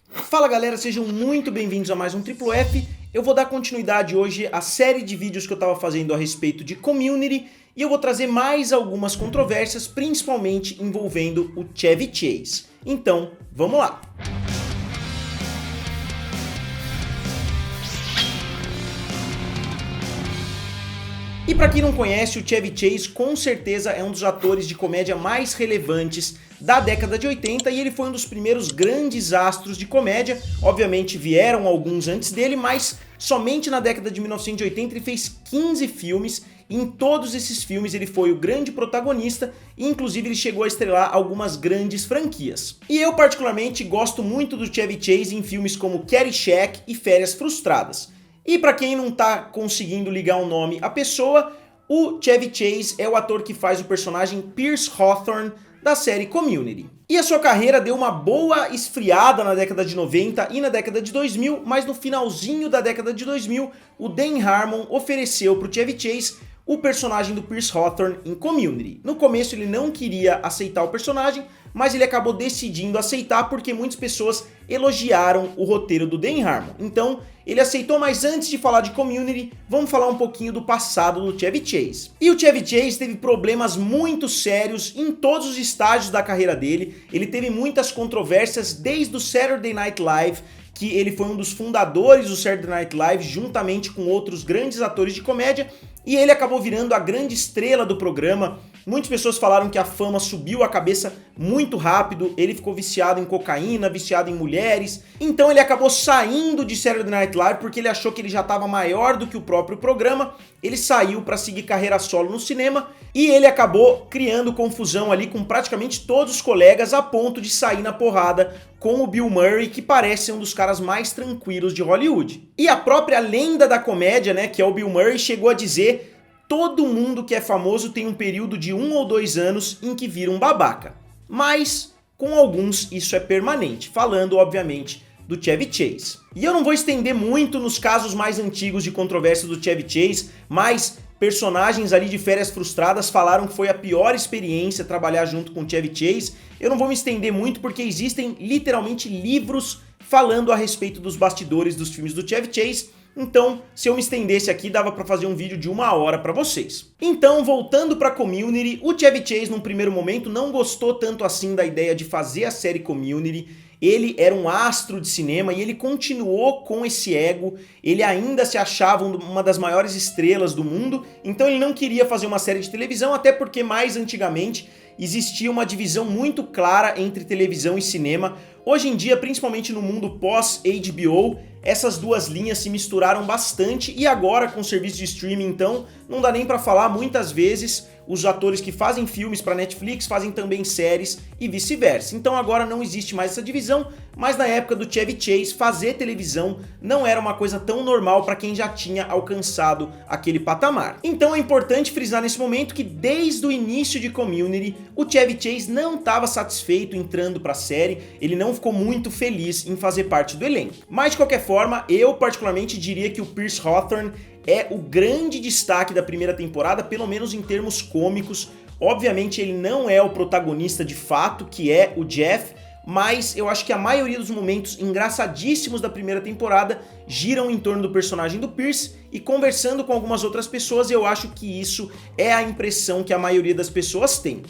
Fala galera, sejam muito bem-vindos a mais um Triplo F. Eu vou dar continuidade hoje à série de vídeos que eu estava fazendo a respeito de Community e eu vou trazer mais algumas controvérsias, principalmente envolvendo o Chevy Chase. Então, vamos lá! E para quem não conhece, o Chevy Chase com certeza é um dos atores de comédia mais relevantes da década de 80 e ele foi um dos primeiros grandes astros de comédia. Obviamente vieram alguns antes dele, mas somente na década de 1980 ele fez 15 filmes e em todos esses filmes ele foi o grande protagonista e inclusive ele chegou a estrelar algumas grandes franquias. E eu particularmente gosto muito do Chevy Chase em filmes como Caddyshack e Férias Frustradas. E para quem não tá conseguindo ligar o nome à pessoa, o Chevy Chase é o ator que faz o personagem Pierce Hawthorne da série Community. E a sua carreira deu uma boa esfriada na década de 90 e na década de 2000, mas no finalzinho da década de 2000, o Dan Harmon ofereceu para o Chevy Chase o personagem do Pierce Hawthorne em Community. No começo ele não queria aceitar o personagem, mas ele acabou decidindo aceitar porque muitas pessoas elogiaram o roteiro do Dan Harmon. Então ele aceitou, mas antes de falar de Community, vamos falar um pouquinho do passado do Chevy Chase. E o Chevy Chase teve problemas muito sérios em todos os estágios da carreira dele. Ele teve muitas controvérsias desde o Saturday Night Live, que ele foi um dos fundadores do Saturday Night Live, juntamente com outros grandes atores de comédia, e ele acabou virando a grande estrela do programa. Muitas pessoas falaram que a fama subiu a cabeça muito rápido, ele ficou viciado em cocaína, viciado em mulheres, então ele acabou saindo de Saturday Night Live porque ele achou que ele já estava maior do que o próprio programa, ele saiu para seguir carreira solo no cinema e ele acabou criando confusão ali com praticamente todos os colegas a ponto de sair na porrada com o Bill Murray, que parece ser um dos caras mais tranquilos de Hollywood. E a própria lenda da comédia, né, que é o Bill Murray, chegou a dizer: todo mundo que é famoso tem um período de 1 ou 2 anos em que vira um babaca. Mas, com alguns, isso é permanente, falando, obviamente, do Chevy Chase. E eu não vou estender muito nos casos mais antigos de controvérsia do Chevy Chase, mas personagens ali de Férias Frustradas falaram que foi a pior experiência trabalhar junto com o Chevy Chase. Eu não vou me estender muito porque existem literalmente livros falando a respeito dos bastidores dos filmes do Chevy Chase. Então, se eu me estendesse aqui, dava pra fazer um vídeo de 1 hora pra vocês. Então, voltando pra Community, o Chevy Chase, num primeiro momento, não gostou tanto assim da ideia de fazer a série Community. Ele era um astro de cinema e ele continuou com esse ego, ele ainda se achava uma das maiores estrelas do mundo, então ele não queria fazer uma série de televisão, até porque mais antigamente existia uma divisão muito clara entre televisão e cinema. Hoje em dia, principalmente no mundo pós-HBO, essas duas linhas se misturaram bastante e agora com o serviço de streaming, então, não dá nem pra falar, muitas vezes os atores que fazem filmes para Netflix fazem também séries e vice-versa. Então agora não existe mais essa divisão, mas na época do Chevy Chase fazer televisão não era uma coisa tão normal para quem já tinha alcançado aquele patamar. Então é importante frisar nesse momento que desde o início de Community, o Chevy Chase não estava satisfeito entrando para a série, ele não ficou muito feliz em fazer parte do elenco. Mas de qualquer forma, eu particularmente diria que o Pierce Hawthorne é o grande destaque da primeira temporada, pelo menos em termos cômicos. Obviamente ele não é o protagonista de fato, que é o Jeff, mas eu acho que a maioria dos momentos engraçadíssimos da primeira temporada giram em torno do personagem do Pierce, e conversando com algumas outras pessoas eu acho que isso é a impressão que a maioria das pessoas tem.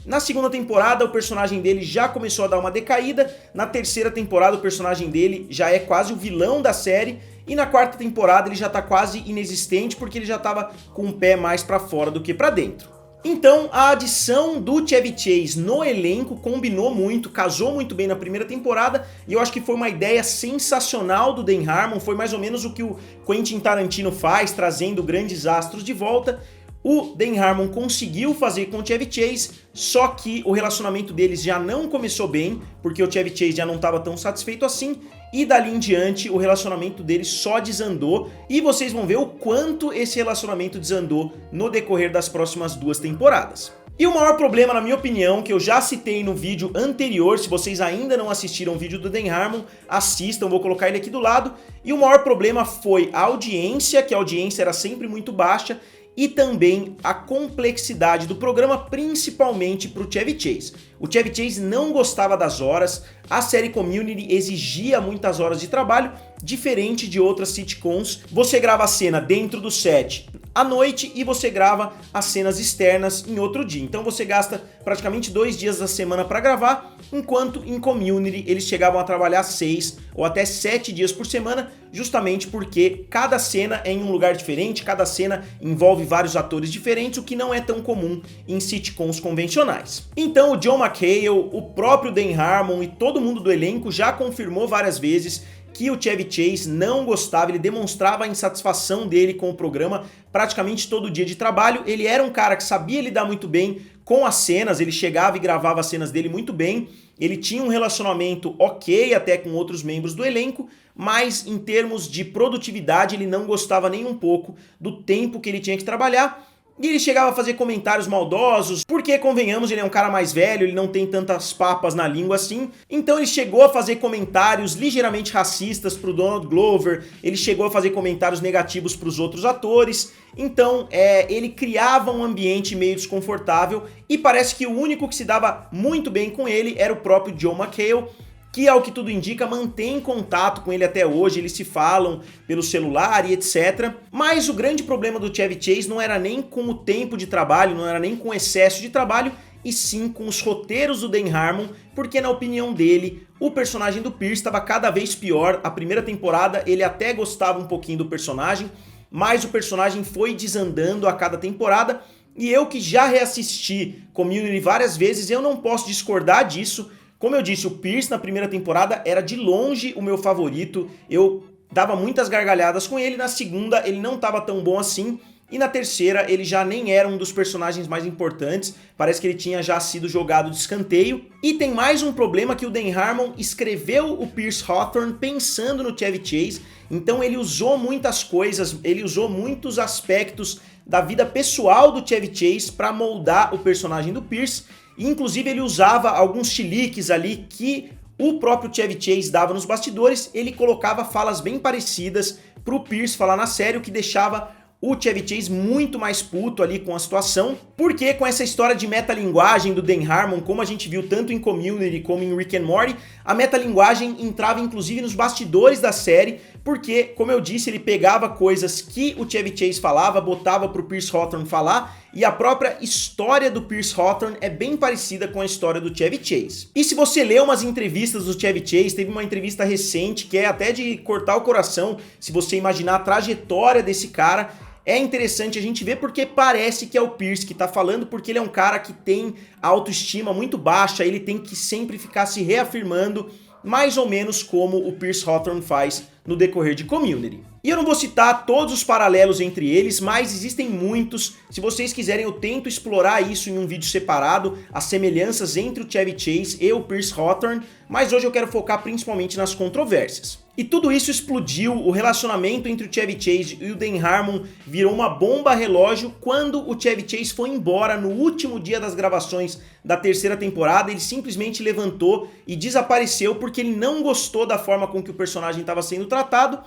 Na segunda temporada o personagem dele já começou a dar uma decaída, na terceira temporada o personagem dele já é quase o vilão da série, e na quarta temporada ele já tá quase inexistente porque ele já tava com o pé mais pra fora do que pra dentro. Então a adição do Chevy Chase no elenco combinou muito, casou muito bem na primeira temporada e eu acho que foi uma ideia sensacional do Dan Harmon, foi mais ou menos o que o Quentin Tarantino faz, trazendo grandes astros de volta. O Dan Harmon conseguiu fazer com o Chevy Chase, só que o relacionamento deles já não começou bem, porque o Chevy Chase já não estava tão satisfeito assim, e dali em diante o relacionamento deles só desandou, e vocês vão ver o quanto esse relacionamento desandou no decorrer das próximas 2 temporadas. E o maior problema, na minha opinião, que eu já citei no vídeo anterior, se vocês ainda não assistiram o vídeo do Dan Harmon, assistam, vou colocar ele aqui do lado, e o maior problema foi a audiência, que a audiência era sempre muito baixa, e também a complexidade do programa, principalmente para o Chevy Chase. O Chevy Chase não gostava das horas, a série Community exigia muitas horas de trabalho, diferente de outras sitcoms. Você grava a cena dentro do set à noite e você grava as cenas externas em outro dia. Então você gasta praticamente 2 dias da semana para gravar, enquanto em Community eles chegavam a trabalhar 6 ou até 7 dias por semana, justamente porque cada cena é em um lugar diferente, cada cena envolve vários atores diferentes, o que não é tão comum em sitcoms convencionais. Então o John McHale, o próprio Dan Harmon e todo mundo do elenco já confirmou várias vezes que o Chevy Chase não gostava, ele demonstrava a insatisfação dele com o programa praticamente todo dia de trabalho. Ele era um cara que sabia lidar muito bem com as cenas, ele chegava e gravava as cenas dele muito bem, ele tinha um relacionamento ok até com outros membros do elenco, mas em termos de produtividade ele não gostava nem um pouco do tempo que ele tinha que trabalhar. E ele chegava a fazer comentários maldosos, porque, convenhamos, ele é um cara mais velho, ele não tem tantas papas na língua assim. Então ele chegou a fazer comentários ligeiramente racistas pro Donald Glover, ele chegou a fazer comentários negativos pros outros atores. Então ele criava um ambiente meio desconfortável e parece que o único que se dava muito bem com ele era o próprio John McHale, que, ao que tudo indica, mantém contato com ele até hoje, eles se falam pelo celular e etc. Mas o grande problema do Chevy Chase não era nem com o tempo de trabalho, não era nem com o excesso de trabalho, e sim com os roteiros do Dan Harmon, porque na opinião dele, o personagem do Pierce estava cada vez pior. A primeira temporada ele até gostava um pouquinho do personagem, mas o personagem foi desandando a cada temporada, e eu que já reassisti Community várias vezes, eu não posso discordar disso. Como eu disse, o Pierce na primeira temporada era de longe o meu favorito, eu dava muitas gargalhadas com ele, na segunda ele não estava tão bom assim, e na terceira ele já nem era um dos personagens mais importantes, parece que ele tinha já sido jogado de escanteio. E tem mais um problema, que o Dan Harmon escreveu o Pierce Hawthorne pensando no Chevy Chase, então ele usou muitas coisas, ele usou muitos aspectos da vida pessoal do Chevy Chase para moldar o personagem do Pierce. E, inclusive, ele usava alguns chiliques ali que o próprio Chevy Chase dava nos bastidores, ele colocava falas bem parecidas pro Pierce falar na série, o que deixava o Chevy Chase muito mais puto ali com a situação, porque com essa história de metalinguagem do Dan Harmon, como a gente viu tanto em Community como em Rick and Morty, a metalinguagem entrava inclusive nos bastidores da série, porque, como eu disse, ele pegava coisas que o Chevy Chase falava, botava pro Pierce Hawthorne falar, e a própria história do Pierce Hawthorne é bem parecida com a história do Chevy Chase. E se você lê umas entrevistas do Chevy Chase, teve uma entrevista recente que é até de cortar o coração, se você imaginar a trajetória desse cara. É interessante a gente ver porque parece que é o Pierce que tá falando, porque ele é um cara que tem autoestima muito baixa, ele tem que sempre ficar se reafirmando, mais ou menos como o Pierce Hawthorne faz no decorrer de Community. E eu não vou citar todos os paralelos entre eles, mas existem muitos. Se vocês quiserem, eu tento explorar isso em um vídeo separado, as semelhanças entre o Chevy Chase e o Pierce Hawthorne, mas hoje eu quero focar principalmente nas controvérsias. E tudo isso explodiu, o relacionamento entre o Chevy Chase e o Dan Harmon virou uma bomba relógio quando o Chevy Chase foi embora no último dia das gravações da terceira temporada. Ele simplesmente levantou e desapareceu porque ele não gostou da forma com que o personagem estava sendo tratado.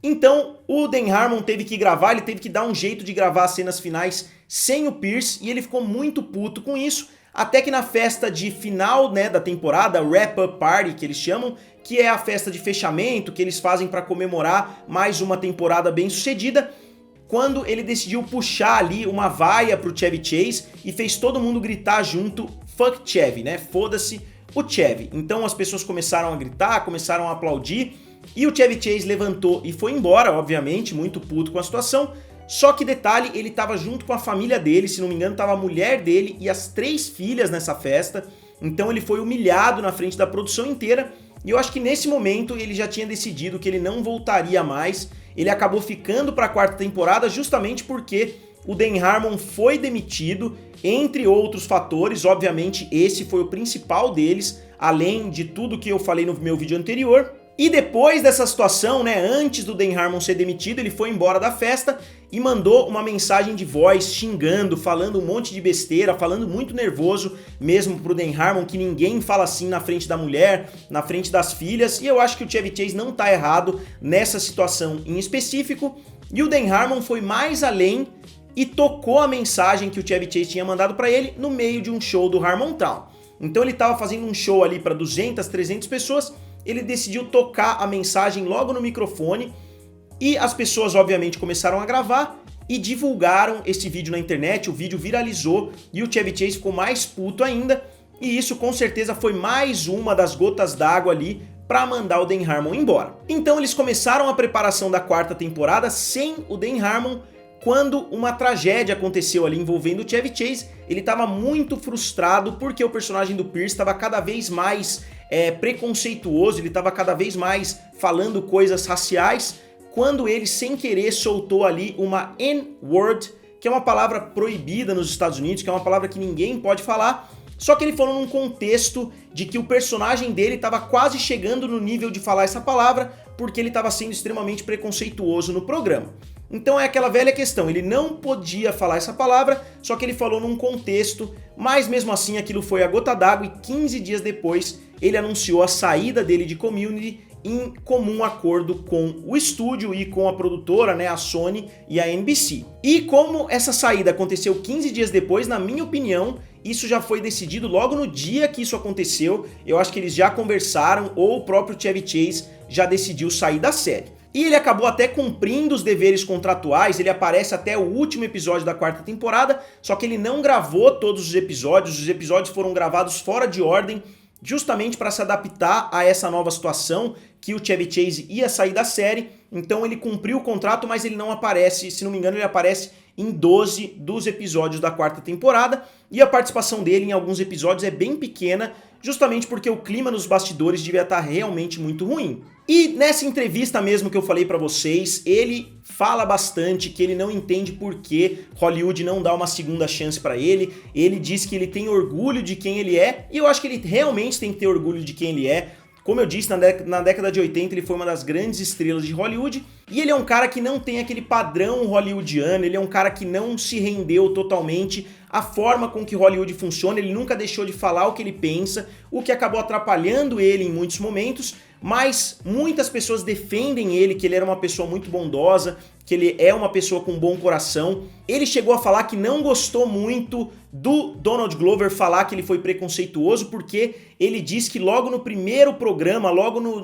Então o Dan Harmon teve que gravar, ele teve que dar um jeito de gravar as cenas finais sem o Pierce, e ele ficou muito puto com isso, até que na festa de final, né, da temporada, Wrap-Up Party que eles chamam, que é a festa de fechamento que eles fazem para comemorar mais uma temporada bem sucedida, quando ele decidiu puxar ali uma vaia pro Chevy Chase e fez todo mundo gritar junto, fuck Chevy, né, foda-se o Chevy. Então as pessoas começaram a gritar, começaram a aplaudir, e o Chevy Chase levantou e foi embora, obviamente, muito puto com a situação. Só que detalhe, ele estava junto com a família dele, se não me engano estava a mulher dele e as 3 filhas nessa festa. Então ele foi humilhado na frente da produção inteira, e eu acho que nesse momento ele já tinha decidido que ele não voltaria mais. Ele acabou ficando para a 4ª temporada justamente porque o Dan Harmon foi demitido, entre outros fatores. Obviamente esse foi o principal deles, além de tudo que eu falei no meu vídeo anterior. E depois dessa situação, né, antes do Dan Harmon ser demitido, ele foi embora da festa e mandou uma mensagem de voz xingando, falando um monte de besteira, falando muito nervoso mesmo pro Dan Harmon, que ninguém fala assim na frente da mulher, na frente das filhas. E eu acho que o Chevy Chase não tá errado nessa situação em específico. E o Dan Harmon foi mais além e tocou a mensagem que o Chevy Chase tinha mandado para ele no meio de um show do Harmontown. Então ele estava fazendo um show ali para 200, 300 pessoas, ele decidiu tocar a mensagem logo no microfone e as pessoas obviamente começaram a gravar e divulgaram esse vídeo na internet, o vídeo viralizou e o Chevy Chase ficou mais puto ainda, e isso com certeza foi mais uma das gotas d'água ali para mandar o Dan Harmon embora. Então eles começaram a preparação da quarta temporada sem o Dan Harmon, quando uma tragédia aconteceu ali envolvendo o Chevy Chase. Ele estava muito frustrado porque o personagem do Pierce estava cada vez mais preconceituoso, ele estava cada vez mais falando coisas raciais, quando ele sem querer soltou ali uma N-word, que é uma palavra proibida nos Estados Unidos, que é uma palavra que ninguém pode falar, só que ele falou num contexto de que o personagem dele estava quase chegando no nível de falar essa palavra, porque ele estava sendo extremamente preconceituoso no programa. Então é aquela velha questão, ele não podia falar essa palavra, só que ele falou num contexto, mas mesmo assim aquilo foi a gota d'água e 15 dias depois ele anunciou a saída dele de Community em comum acordo com o estúdio e com a produtora, né, a Sony e a NBC. E como essa saída aconteceu 15 dias depois, na minha opinião, isso já foi decidido logo no dia que isso aconteceu. Eu acho que eles já conversaram ou o próprio Chevy Chase já decidiu sair da série. E ele acabou até cumprindo os deveres contratuais, ele aparece até o último episódio da quarta temporada, só que ele não gravou todos os episódios foram gravados fora de ordem, justamente para se adaptar a essa nova situação que o Chevy Chase ia sair da série. Então ele cumpriu o contrato, mas ele não aparece, se não me engano ele aparece em 12 dos episódios da quarta temporada, e a participação dele em alguns episódios é bem pequena, justamente porque o clima nos bastidores devia estar realmente muito ruim. E nessa entrevista mesmo que eu falei pra vocês, ele fala bastante que ele não entende por que Hollywood não dá uma segunda chance pra ele. Ele diz que ele tem orgulho de quem ele é, e eu acho que ele realmente tem que ter orgulho de quem ele é. Como eu disse, na década de 80 ele foi uma das grandes estrelas de Hollywood, e ele é um cara que não tem aquele padrão hollywoodiano, ele é um cara que não se rendeu totalmente à forma com que Hollywood funciona, ele nunca deixou de falar o que ele pensa, o que acabou atrapalhando ele em muitos momentos, mas muitas pessoas defendem ele, que ele era uma pessoa muito bondosa, que ele é uma pessoa com bom coração. Ele chegou a falar que não gostou muito do Donald Glover falar que ele foi preconceituoso, porque ele diz que logo no primeiro programa,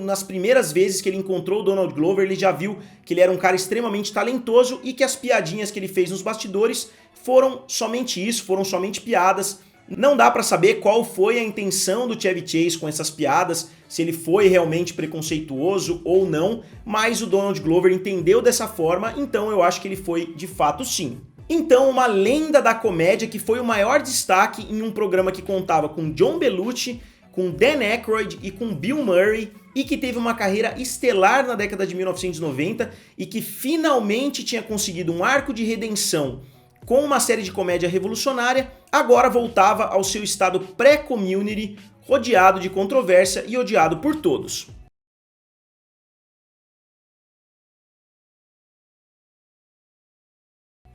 nas primeiras vezes que ele encontrou o Donald Glover, ele já viu que ele era um cara extremamente talentoso e que as piadinhas que ele fez nos bastidores foram somente isso, foram somente piadas. Não dá pra saber qual foi a intenção do Chevy Chase com essas piadas, se ele foi realmente preconceituoso ou não, mas o Donald Glover entendeu dessa forma, então eu acho que ele foi de fato sim. Então, uma lenda da comédia que foi o maior destaque em um programa que contava com John Belushi, com Dan Aykroyd e com Bill Murray, e que teve uma carreira estelar na década de 1990 e que finalmente tinha conseguido um arco de redenção com uma série de comédia revolucionária, agora voltava ao seu estado pré-Community, rodeado de controvérsia e odiado por todos.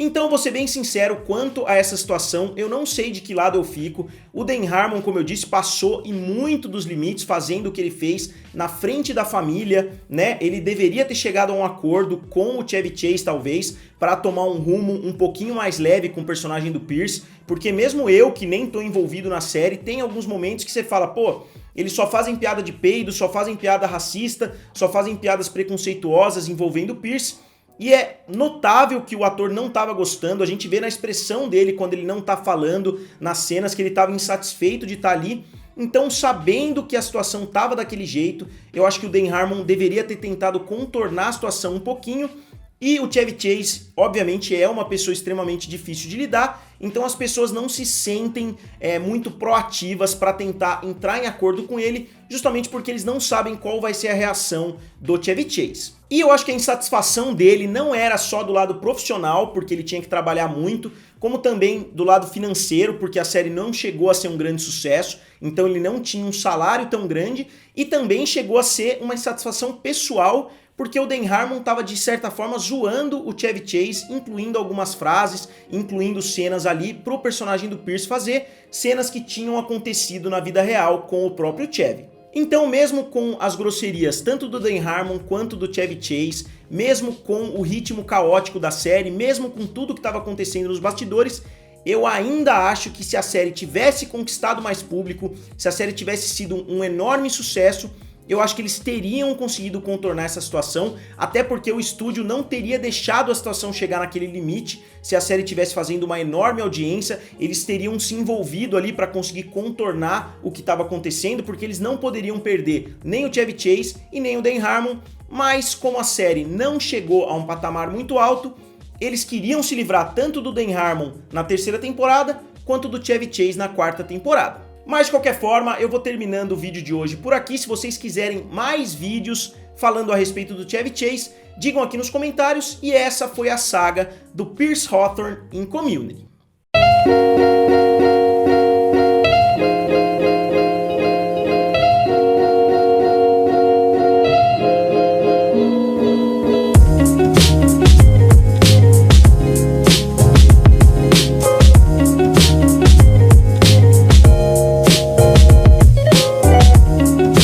Então, vou ser bem sincero quanto a essa situação, eu não sei de que lado eu fico. O Dan Harmon, como eu disse, passou e muito dos limites fazendo o que ele fez na frente da família, né? Ele deveria ter chegado a um acordo com o Chevy Chase, talvez, para tomar um rumo um pouquinho mais leve com o personagem do Pierce, porque mesmo eu, que nem tô envolvido na série, tem alguns momentos que você fala, pô, eles só fazem piada de peido, só fazem piada racista, só fazem piadas preconceituosas envolvendo o Pierce. E é notável que o ator não estava gostando, a gente vê na expressão dele quando ele não está falando, nas cenas que ele estava insatisfeito de estar ali. Então, sabendo que a situação estava daquele jeito, eu acho que o Dan Harmon deveria ter tentado contornar a situação um pouquinho. E o Chevy Chase, obviamente, é uma pessoa extremamente difícil de lidar, então as pessoas não se sentem muito proativas para tentar entrar em acordo com ele, justamente porque eles não sabem qual vai ser a reação do Chevy Chase. E eu acho que a insatisfação dele não era só do lado profissional, porque ele tinha que trabalhar muito, como também do lado financeiro, porque a série não chegou a ser um grande sucesso, então ele não tinha um salário tão grande, e também chegou a ser uma insatisfação pessoal, porque o Dan Harmon estava de certa forma zoando o Chevy Chase, incluindo algumas frases, incluindo cenas ali pro personagem do Pierce fazer, cenas que tinham acontecido na vida real com o próprio Chevy. Então, mesmo com as grosserias tanto do Dan Harmon quanto do Chevy Chase, mesmo com o ritmo caótico da série, mesmo com tudo que estava acontecendo nos bastidores, eu ainda acho que se a série tivesse conquistado mais público, se a série tivesse sido um enorme sucesso, eu acho que eles teriam conseguido contornar essa situação, até porque o estúdio não teria deixado a situação chegar naquele limite. Se a série estivesse fazendo uma enorme audiência, eles teriam se envolvido ali para conseguir contornar o que estava acontecendo, porque eles não poderiam perder nem o Chevy Chase e nem o Dan Harmon, mas como a série não chegou a um patamar muito alto, eles queriam se livrar tanto do Dan Harmon na terceira temporada, quanto do Chevy Chase na quarta temporada. Mas de qualquer forma, eu vou terminando o vídeo de hoje por aqui. Se vocês quiserem mais vídeos falando a respeito do Chevy Chase, digam aqui nos comentários. E essa foi a saga do Pierce Hawthorne em Community.